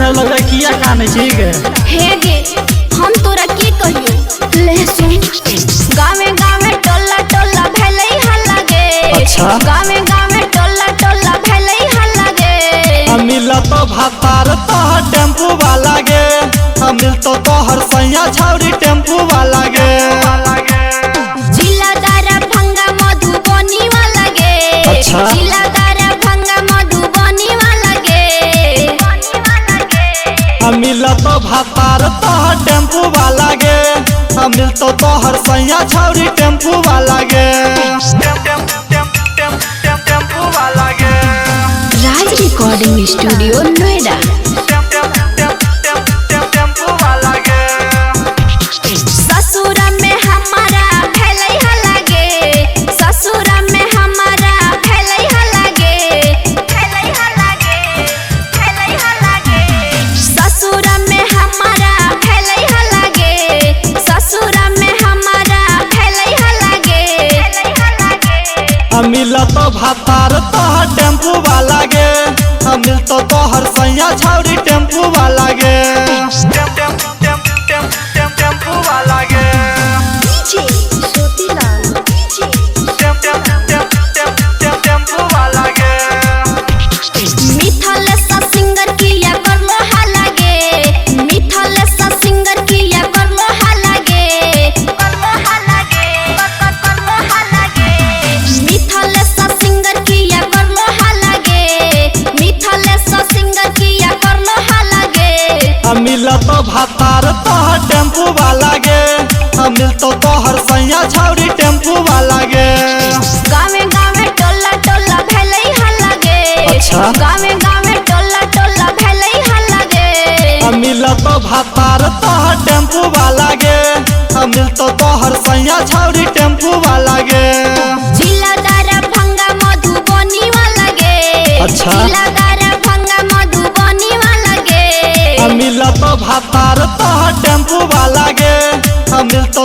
लग रहा किया काने ठीक है हे गे हम तोरा की कहियो ले सुन गावे गावे टोला टोला भैलै हल्ला गे अच्छा गावे गावे टोला टोला भैलै हल्ला गे मिला तो भातार तो टेम्पू वाला गे मिल तो हर सैया छौरी टेम्पू वाला गे जिला दारा भंगा मधुबनी वाला गे अच्छा जिला दारा भंगा मधुबनी वाला गे मिला तो भातार तो टेम्पू वाला गे मिल तो हर सैया छौरी टेम्पू वाला गे टेम्पू वाला गे राज रिकॉर्डिंग स्टूडियो नोएडा टेम्पू वाला गे ससुर में हमारा भैलै हल्ला गे ससुर में हमारा भैलै हल्ला गे भैलै हल्ला गे भैलै हल्ला गे ससुर में हमारा भैलै हल्ला गे ससुर में हमारा भैलै हल्ला गे भैलै हल्ला गे मिला तो भातार तो टेम्पू वाला गे मिल तो हर सैया छौरी टेम्पू वाला गे टेम्पू वाला गे डीजे ज्योतिलाल डीजे टेम्पू वाला गे मिथल सा सिंगर किया करलो हल्ला गे मिथल सा सिंगर किया करलो हल्ला गे करलो हल्ला गे करलो हल्ला गे मिथल सा सिंगर किया करलो हल्ला गे मिथल सा सिंगर किया करलो हल्ला गे मिला तो भातार तो टेम्पू वाला गे मिल तो हर सैया छौरी टेम्पू वाला गे गावे गावे टोला टोला भैलै हल्ला गे अच्छा गावे गावे टोला टोला भैलै हल्ला गे मिला तो भातार तो टेम्पू वाला गे मिल तो हर सैया छौरी टेम्पू वाला गे जिला दारा भंगा मधुबनी वाला गे अच्छा जिला दारा भंगा मधुबनी वाला गे मिला तो भातार तो टेम्पू वाला गे मिल तो